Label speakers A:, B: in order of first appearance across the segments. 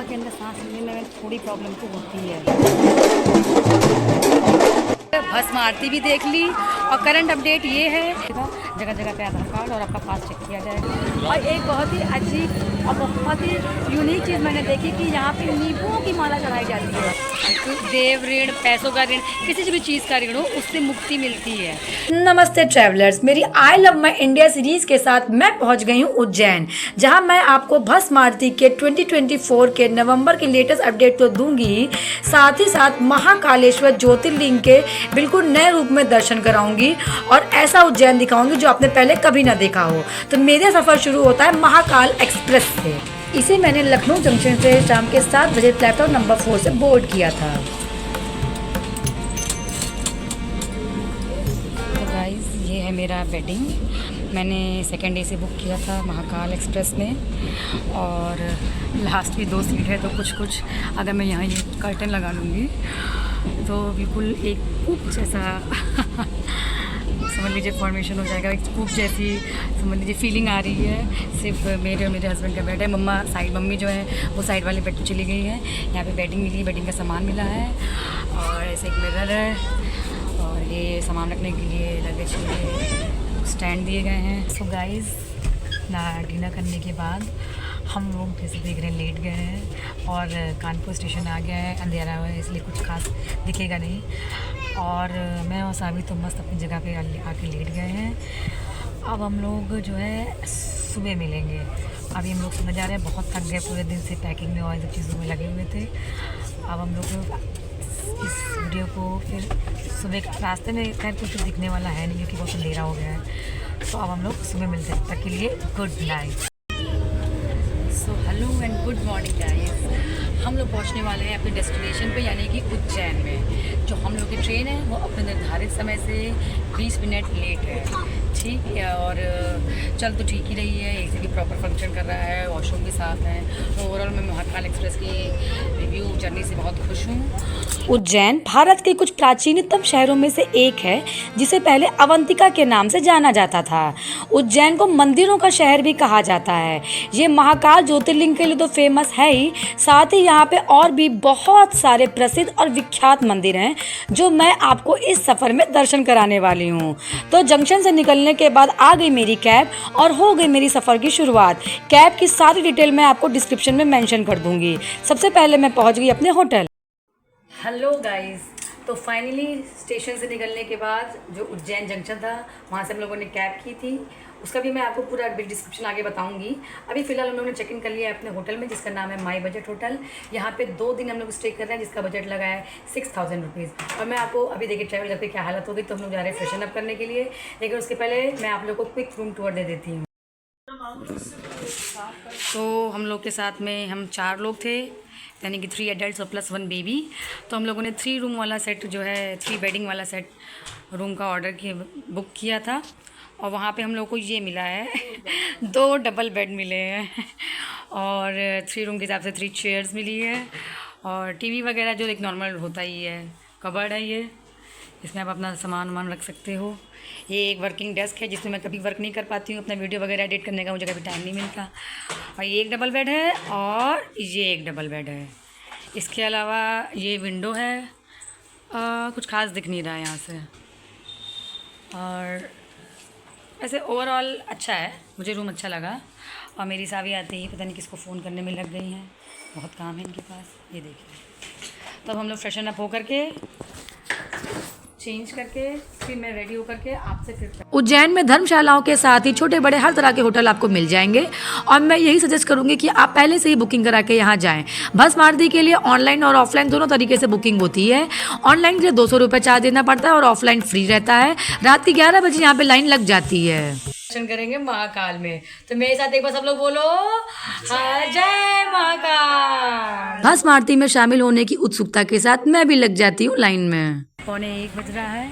A: के अंदर सांस लेने में थोड़ी प्रॉब्लम तो होती है। भस्म आरती भी देख ली और करंट अपडेट ये है, जगह जगह पे आधार कार्ड और आपका पास चेक किया जाएगा। और एक बहुत ही अजीब और बहुत ही यूनिक चीज़ मैंने देखी कि यहाँ पे नींबुओं की माला चढ़ाई जाती है। देव ऋण, पैसों का ऋण, किसी भी चीज़ का ऋण हो उससे मुक्ति मिलती है। नमस्ते ट्रैवलर्स, मेरी I love my India series के साथ मैं पहुँच गई हूँ उज्जैन, जहाँ मैं आपको भस्म आरती के 2024 के नवंबर के लेटेस्ट अपडेट तो दूंगी, साथ ही साथ महाकालेश्वर ज्योतिर्लिंग के बिल्कुल नए रूप में दर्शन कराऊंगी और ऐसा उज्जैन दिखाऊंगी जो आपने पहले कभी ना देखा हो। तो मेरा सफ़र शुरू होता है महाकाल एक्सप्रेस से। इसे मैंने लखनऊ जंक्शन से शाम के 7 बजे प्लेटफॉर्म नंबर 4 से बोर्ड किया था। तो गाइस, ये है मेरा बेडिंग। मैंने सेकेंड डे से बुक किया था महाकाल एक्सप्रेस में और लास्ट की 2 सीट है, तो कुछ अगर मैं यहाँ ये कर्टन लगा लूँगी तो बिल्कुल एक कूप जैसा समझ लीजिए फॉर्मेशन हो जाएगा, एक कूप जैसी समझ लीजिए फीलिंग आ रही है। सिर्फ मेरे और मेरे हस्बैंड का बेड है। मम्मी जो है वो साइड वाले बेड पर चली गई है। यहाँ पे बेडिंग मिली, बेडिंग का सामान मिला है और ऐसे एक मिरर है और ये सामान रखने के लिए लगेज के लिए स्टैंड दिए गए हैं। सो गाइस, डिनर करने के बाद हम लोग जैसे देख रहे हैं लेट गए हैं और कानपुर स्टेशन आ गया है, अंधेरा हुआ है इसलिए कुछ खास दिखेगा नहीं। और मैं और साबी तो मस्त अपनी जगह पे आके लेट गए हैं। अब हम लोग जो है सुबह मिलेंगे। अभी हम लोग सुबह जा रहे हैं, बहुत थक गए पूरे दिन से पैकिंग में और इन सब चीज़ों में लगे हुए थे। अब हम लोग इस वीडियो को फिर सुबह रास्ते में खैर कुछ दिखने वाला है नहीं क्योंकि बहुत अंधेरा हो गया है। तो अब हम लोग सुबह मिलते हैं, तब तक के लिए good night. So hello and good morning guys, हम लोग पहुंचने वाले हैं अपने डेस्टिनेशन पे यानी कि उज्जैन में। जो हम लोग की ट्रेन है वो अपने निर्धारित समय से 20 मिनट लेट है, ठीक है। और चल तो ठीक ही रही है, एसी भी प्रॉपर फंक्शन कर रहा है, वॉशरूम भी साफ़ है। तो ओवरऑल मैं महाकाल एक्सप्रेस की रिव्यू जर्नी से बहुत खुश हूँ। उज्जैन भारत के कुछ प्राचीनतम शहरों में से एक है, जिसे पहले अवंतिका के नाम से जाना जाता था। उज्जैन को मंदिरों का शहर भी कहा जाता है। ये महाकाल ज्योतिर्लिंग के लिए तो फेमस है ही, साथ ही यहाँ पे और भी बहुत सारे प्रसिद्ध और विख्यात मंदिर हैं जो मैं आपको इस सफ़र में दर्शन कराने वाली हूँ। तो जंक्शन से निकलने के बाद आ गई मेरी कैब और हो गई मेरी सफ़र की शुरुआत। कैब की सारी डिटेल मैं आपको डिस्क्रिप्शन में मेंशन कर दूँगी। सबसे पहले मैं पहुँच गई अपने होटल। हेलो गाइस, तो फाइनली स्टेशन से निकलने के बाद जो उज्जैन जंक्शन था वहाँ से हम लोगों ने कैब की थी, उसका भी मैं आपको पूरा डिस्क्रिप्शन आगे बताऊंगी। अभी फ़िलहाल हम लोगों ने चेक इन कर लिया है अपने होटल में, जिसका नाम है माई बजट होटल। यहाँ पे 2 दिन हम लोग स्टे कर रहे हैं, जिसका बजट लगा है 6000 रुपीज़। और मैं आपको अभी देखिए ट्रैवल करके क्या हालत होगी, तो हम लोग जा रहे हैं फ्रेशन अप करने के लिए। लेकिन उसके पहले मैं आप लोग को क्विक रूम टूर दे देती हूँ। तो हम लोग के साथ में हम 4 लोग थे, यानी कि 3 एडल्ट और प्लस 1 बेबी। तो हम लोगों ने 3 रूम वाला सेट जो है 3 बेडिंग वाला सेट रूम का बुक किया था। और वहाँ पे हम लोग को ये मिला है 2 डबल बेड मिले हैं और 3 रूम के हिसाब से 3 चेयर्स मिली है और टीवी वगैरह जो एक नॉर्मल होता ही है। कबर्ड है ये, इसमें आप अपना सामान रख सकते हो। ये एक वर्किंग डेस्क है जिसमें मैं कभी वर्क नहीं कर पाती हूँ, अपना वीडियो वगैरह एडिट करने का मुझे कभी टाइम नहीं मिलता। और ये एक डबल बेड है और ये एक डबल बेड है। इसके अलावा ये विंडो है, कुछ खास दिख नहीं रहा है यहाँ से। और ऐसे ओवरऑल अच्छा है, मुझे रूम अच्छा लगा। और मेरी सावी आते ही पता नहीं किसको फ़ोन करने में लग गई हैं, बहुत काम है इनके पास। ये देखिए, तब हम लोग फ्रेशन अप होकर के चेंज करके फिर मैं रेडी होकर के आपसे फिर उज्जैन में धर्मशालाओं के साथ ही छोटे बड़े हर तरह के होटल आपको मिल जाएंगे। और मैं यही सजेस्ट करूंगी कि आप पहले से ही बुकिंग करा के यहाँ जाएं। भस्म आरती के लिए ऑनलाइन और ऑफलाइन दोनों तरीके से बुकिंग होती है। ऑनलाइन के लिए 200 रुपये चार्ज देना पड़ता है और ऑफलाइन फ्री रहता है। रात के 11 बजे यहाँ पे लाइन लग जाती है। दर्शन करेंगे महाकाल में, तो मेरे साथ एक बार सब लोग बोलो जय महाकाल। भस्म आरती में शामिल होने की उत्सुकता के साथ मैं भी लग जाती हूँ लाइन में। 12:45 बज रहा है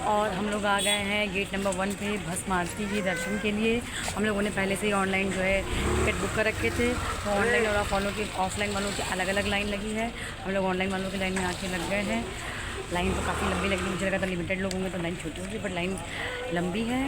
A: और हम लोग आ गए हैं गेट नंबर 1 पे भस्म आरती के दर्शन के लिए। हम लोगों ने पहले से ही ऑनलाइन जो है टिकट बुक कर रखे थे, तो ऑनलाइन और ऑफलाइन वालों की अलग अलग लाइन लगी है। हम लोग ऑनलाइन वालों की लाइन में आके लग गए हैं। लाइन तो काफ़ी लंबी लगी, मुझे लगा था लिमिटेड लोग होंगे तो लाइन छोटी होगी, बट लाइन लंबी है।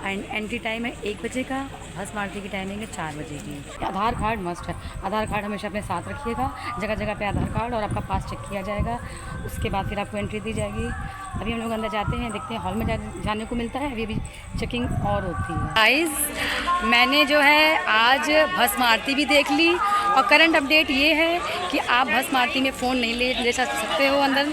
A: एंड एंट्री टाइम है 1 बजे का, भस्म आरती की टाइमिंग है 4 बजे की। आधार कार्ड मस्ट है, आधार कार्ड हमेशा अपने साथ रखिएगा, जगह जगह पे आधार कार्ड और आपका पास चेक किया जाएगा, उसके बाद फिर आपको एंट्री दी जाएगी। अभी हम लोग अंदर जाते हैं, देखते हैं हॉल में जाने को मिलता है, अभी चेकिंग और होती है। गाइस मैंने जो है आज भस्म आरती भी देख ली और करंट अपडेट ये है कि आप भस्म आरती में फ़ोन नहीं ले सकते हो अंदर।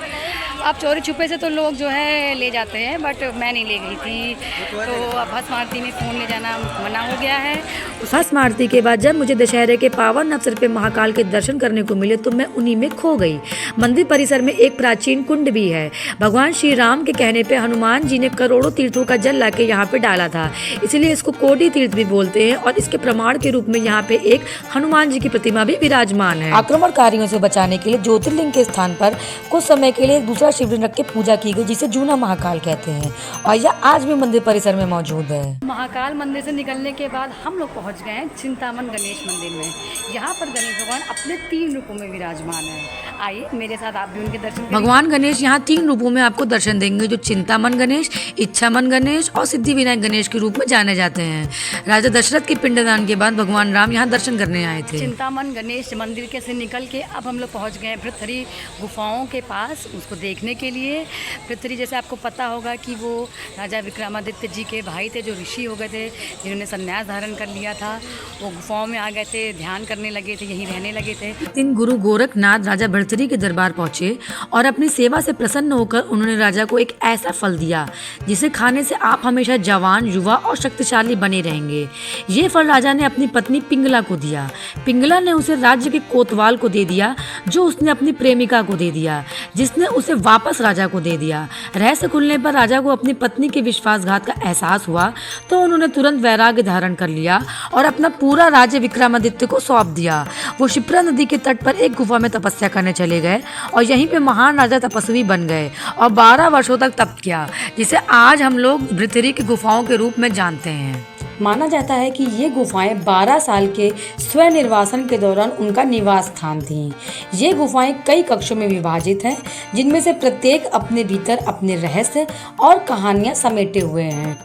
A: अब चोरी छुपे से तो लोग जो है ले जाते हैं, बट मैं नहीं ले गई थी, तो अब भस्म आरती में फ़ोन ले जाना मना हो गया है।
B: भस्म आरती के बाद जब मुझे दशहरे के पावन अवसर पे महाकाल के दर्शन करने को मिले तो मैं उन्हीं में खो गई। मंदिर परिसर में एक प्राचीन कुंड भी है। भगवान श्री राम के कहने पे हनुमान जी ने करोड़ों तीर्थों का जल लाके यहाँ पे डाला था, इसलिए इसको कोटि तीर्थ भी बोलते हैं और इसके प्रमाण के रूप में यहाँ पे एक हनुमान जी की प्रतिमा भी विराजमान है। आक्रमणकारियों से बचाने के लिए ज्योतिर्लिंग के स्थान पर कुछ समय के लिए दूसरा शिवलिंग रख के पूजा की गई, जिसे जूना महाकाल कहते हैं और यह आज भी मंदिर परिसर में मौजूद है।
A: महाकाल मंदिर से निकलने के बाद हम लोग पहुंच गए हैं चिंतामन गणेश मंदिर में। यहाँ पर गणेश भगवान अपने 3 रूपों में विराजमान है। आइए मेरे साथ आप भी उनके दर्शन करें।
B: भगवान गणेश यहाँ 3 रूपों में आपको दर्शन देंगे, जो चिंतामन गणेश, इच्छामन गणेश और सिद्धि विनायक गणेश के रूप में जाने जाते हैं। राजा दशरथ के पिंडदान के बाद भगवान राम यहाँ दर्शन करने आए थे।
A: चिंतामन गणेश मंदिर के से निकल के अब हम लोग पहुँच गए भृतहरि गुफाओं के पास, उसको देखने के लिए। भृतहरि जैसे आपको पता होगा कि वो राजा विक्रमादित्य जी के भाई थे, जो ऋषि हो गए थे, जिन्होंने संन्यास धारण कर लिया था। वो गुफाओं में आ गए थे, ध्यान करने लगे थे, यहीं रहने लगे थे।
B: दिन गुरु गोरखनाथ राजा भृतहरि के दरबार पहुंचे और अपनी सेवा से प्रसन्न होकर उन्होंने राजा को एक ऐसा फल दिया जिसे खाने से आप हमेशा जवान, युवा और शक्तिशाली बने रहेंगे। ये फल राजा ने अपनी पत्नी पिंगला को दिया। पिंगला ने उसे राज्य के कोतवाल को दे दिया, जो उसने अपनी प्रेमिका को दे दिया, जिसने उसे वापस राजा को दे दिया। रहस्य खुलने पर राजा को अपनी पत्नी के विश्वासघात का एहसास हुआ, तो उन्होंने तुरंत वैराग्य धारण कर लिया और अपना पूरा राज्य विक्रमादित्य को सौंप दिया। वो क्षिप्रा नदी के तट पर एक गुफा में तपस्या करने चले गए और यहीं पे महान राजा तपस्वी बन गए और 12 वर्षों तक तप किया, जिसे आज हम लोग भृतहरि की गुफाओं के रूप में जानते हैं। माना जाता है कि ये गुफाएं 12 साल के स्वनिर्वासन के दौरान उनका निवास स्थान थीं। ये गुफाएं कई कक्षों में विभाजित हैं, जिनमें से प्रत्येक अपने भीतर अपने रहस्य और कहानियां समेटे हुए हैं।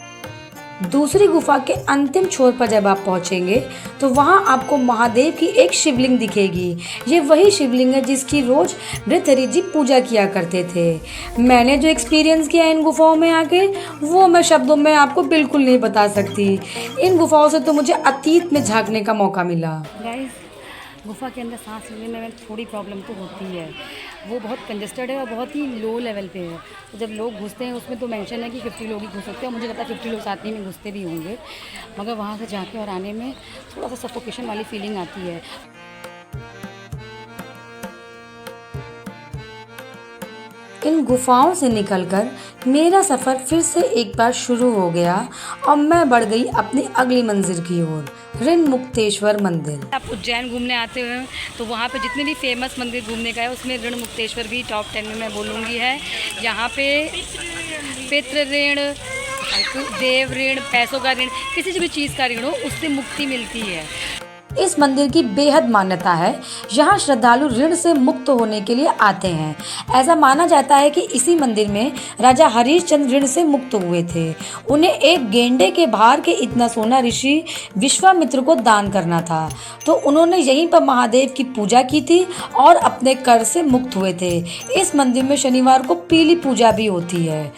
B: दूसरी गुफा के अंतिम छोर पर जब आप पहुंचेंगे तो वहां आपको महादेव की एक शिवलिंग दिखेगी। ये वही शिवलिंग है जिसकी रोज भृतहरि जी पूजा किया करते थे। मैंने जो एक्सपीरियंस किया इन गुफाओं में आके, वो मैं शब्दों में आपको बिल्कुल नहीं बता सकती। इन गुफाओं से तो मुझे अतीत में झांकने का मौका मिला।
A: गुफा के अंदर सांस लेने में थोड़ी प्रॉब्लम तो होती है, वो बहुत कंजेस्टेड है और बहुत ही लो लेवल पे है। तो जब लोग घुसते हैं उसमें तो मेंशन है कि 50 लोग ही घुस सकते हैं, मुझे लगता है 50 लोग साथ ही में घुसते भी होंगे, मगर वहाँ से जाके और आने में थोड़ा सा सफोकेशन वाली फीलिंग आती है।
B: इन गुफाओं से निकलकर मेरा सफ़र फिर से एक बार शुरू हो गया और मैं बढ़ गई अपनी अगली मंजिल की ओर, ऋण मुक्तेश्वर मंदिर।
A: आप उज्जैन घूमने आते हैं तो वहाँ पे जितने भी फेमस मंदिर घूमने का है उसमें ऋण मुक्तेश्वर भी टॉप 10 में मैं बोलूँगी है। यहाँ पे पितृ ऋण, देव ऋण, पैसों का ऋण, किसी भी चीज़ का ऋण हो उससे मुक्ति मिलती है।
B: इस मंदिर की बेहद मान्यता है। यहाँ श्रद्धालु ऋण से मुक्त होने के लिए आते हैं। ऐसा माना जाता है कि इसी मंदिर में राजा हरिश्चंद्र ऋण से मुक्त हुए थे। उन्हें एक गेंडे के भार के इतना सोना ऋषि विश्वामित्र को दान करना था, तो उन्होंने यहीं पर महादेव की पूजा की थी और अपने कर से मुक्त हुए थे। इस मंदिर में शनिवार को पीली पूजा भी होती है।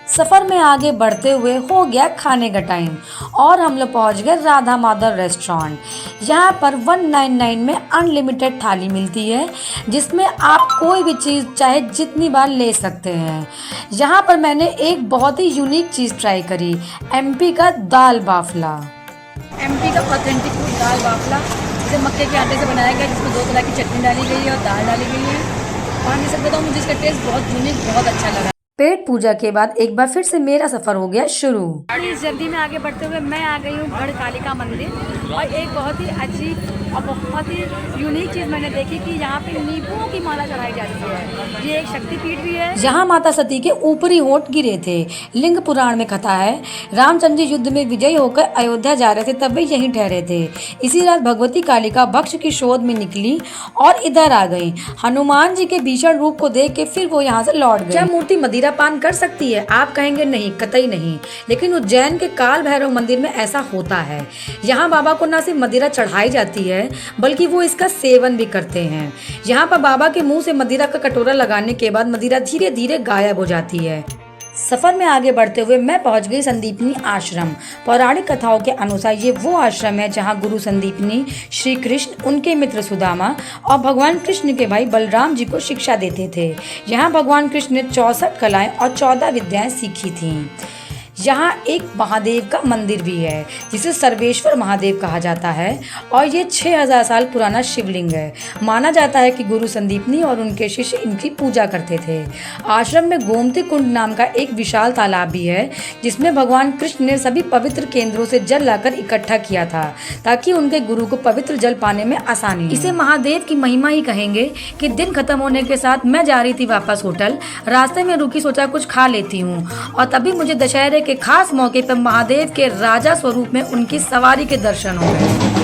B: सफ़र में आगे बढ़ते हुए हो गया खाने का टाइम और हम लोग पहुँच गए राधा माधव रेस्टोरेंट। यहाँ पर 199 में अनलिमिटेड थाली मिलती है, जिसमें आप कोई भी चीज़ चाहे जितनी बार ले सकते हैं। यहाँ पर मैंने एक बहुत ही यूनिक चीज़ ट्राई करी, एमपी का दाल बाफला।
A: एमपी का ऑथेंटिक फूड दाल बाफला, जिसे मक्के के आटे से बनाया गया, जिसमें 2 तरह की चटनी डाली गई है और दाल डाली गई है। और मैं सब बताऊँ, मुझे इसका टेस्ट बहुत यूनिक, बहुत अच्छा लगा।
B: पेट पूजा के बाद एक बार फिर से मेरा सफ़र हो गया शुरू।
A: इस जल्दी में आगे बढ़ते हुए मैं आ गई हूँ गढ़ कालिका मंदिर और एक बहुत ही अजीब और बहुत ही यूनिक चीज़ मैंने देखी कि यहाँ पे नींबुओं की माला चढ़ाई जाती है। ये एक शक्तिपीठ भी है।
B: यहाँ माता सती के ऊपरी होंठ गिरे थे। लिंग पुराण में कथा है, रामचंद्र जी युद्ध में विजयी होकर अयोध्या जा रहे थे, तब वे यहीं ठहरे थे। इसी रात भगवती कालिका भक्ष की शोध में निकली और इधर आ गई। हनुमान जी के भीषण रूप को देख के फिर वो यहाँ से लौट गए। जब मूर्ति मदिरा मदिरा पान कर सकती है? आप कहेंगे नहीं, कतई नहीं। लेकिन उज्जैन के काल भैरव मंदिर में ऐसा होता है। यहाँ बाबा को न सिर्फ मदिरा चढ़ाई जाती है बल्कि वो इसका सेवन भी करते हैं। यहाँ पर बाबा के मुंह से मदिरा का कटोरा लगाने के बाद मदिरा धीरे धीरे गायब हो जाती है। सफर में आगे बढ़ते हुए मैं पहुंच गई संदीपनी आश्रम। पौराणिक कथाओं के अनुसार ये वो आश्रम है जहां गुरु संदीपनी श्री कृष्ण, उनके मित्र सुदामा और भगवान कृष्ण के भाई बलराम जी को शिक्षा देते थे। यहाँ भगवान कृष्ण ने 64 कलाएं और 14 विद्याएं सीखी थीं। यहाँ एक महादेव का मंदिर भी है जिसे सर्वेश्वर महादेव कहा जाता है और ये 6000 साल पुराना शिवलिंग है। माना जाता है कि गुरु संदीपनी और उनके शिष्य इनकी पूजा करते थे। आश्रम में गोमती कुंड नाम का एक विशाल तालाब भी है जिसमें भगवान कृष्ण ने सभी पवित्र केंद्रों से जल लाकर इकट्ठा किया था ताकि उनके गुरु को पवित्र जल पाने में आसानी हो। इसे महादेव की महिमा ही कहेंगे कि दिन खत्म होने के साथ मैं जा रही थी वापस होटल। रास्ते में रुकी, सोचा कुछ खा लेती हूँ और तभी मुझे दशहरे के खास मौके पर महादेव के राजा स्वरूप में उनकी सवारी के दर्शन हो गए।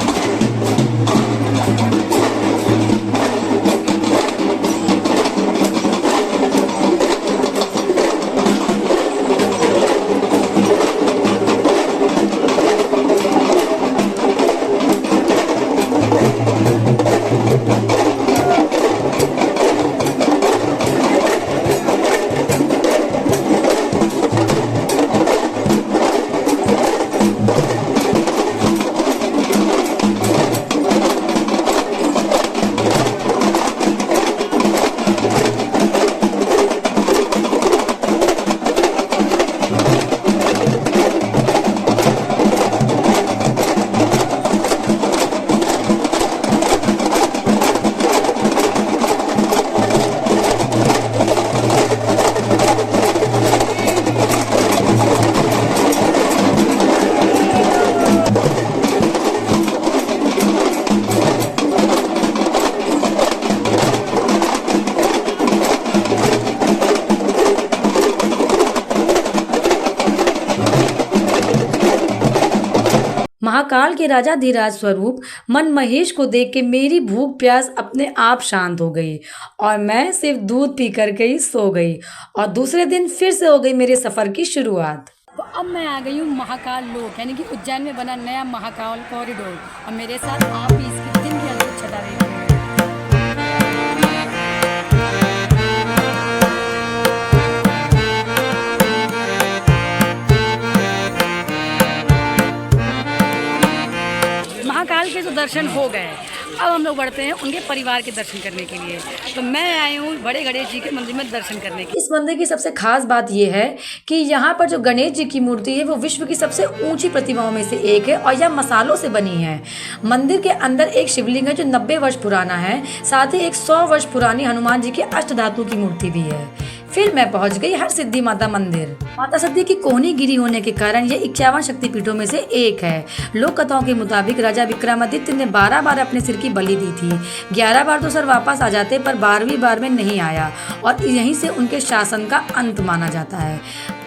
B: महाकाल के राजा धीराज स्वरूप मन महेश को देख के मेरी भूख प्यास अपने आप शांत हो गई और मैं सिर्फ दूध पी करके ही सो गई और दूसरे दिन फिर से हो गई मेरे सफर की शुरुआत।
A: तो अब मैं आ गई हूँ महाकाल लोक, यानी कि उज्जैन में बना नया महाकाल कॉरिडोर और मेरे साथ आप भी इसकी दिन की अद्भुत छटा देखेंगे। महाकाल के तो दर्शन हो गए, अब हम लोग बढ़ते हैं उनके परिवार के दर्शन करने के लिए। तो मैं आई हूँ बड़े गणेश जी के मंदिर में दर्शन करने के।
B: इस मंदिर की सबसे खास बात यह है कि यहाँ पर जो गणेश जी की मूर्ति है वो विश्व की सबसे ऊंची प्रतिमाओं में से एक है और यह मसालों से बनी है। मंदिर के अंदर एक शिवलिंग है जो 90 वर्ष पुराना है, साथ ही एक 100 वर्ष पुरानी हनुमान जी की अष्टधातु की मूर्ति भी है। फिर मैं पहुंच गई हरसिद्धि माता मंदिर। माता सिद्धि की कोहनी गिरी होने के कारण ये 51 शक्तिपीठों में से एक है। लोक कथाओं के मुताबिक राजा विक्रमादित्य ने 12 बार अपने सिर की बलि दी थी। 11 बार तो सर वापस आ जाते पर 12वीं बार में नहीं आया और यहीं से उनके शासन का अंत माना जाता है।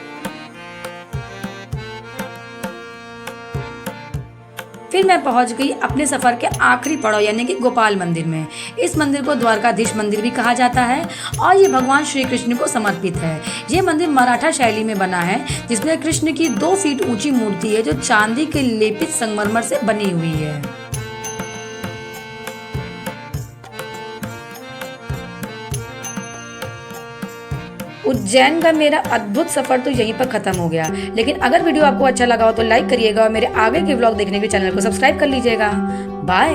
B: फिर मैं पहुंच गई अपने सफर के आखिरी पड़ाव यानी कि गोपाल मंदिर में। इस मंदिर को द्वारकाधीश मंदिर भी कहा जाता है और ये भगवान श्री कृष्ण को समर्पित है। ये मंदिर मराठा शैली में बना है जिसमें कृष्ण की 2 फीट ऊंची मूर्ति है जो चांदी के लेपित संगमरमर से बनी हुई है। उज्जैन का मेरा अद्भुत सफर तो यहीं पर खत्म हो गया, लेकिन अगर वीडियो आपको अच्छा लगा हो तो लाइक करिएगा और मेरे आगे के व्लॉग देखने के चैनल को सब्सक्राइब कर लीजिएगा। बाय।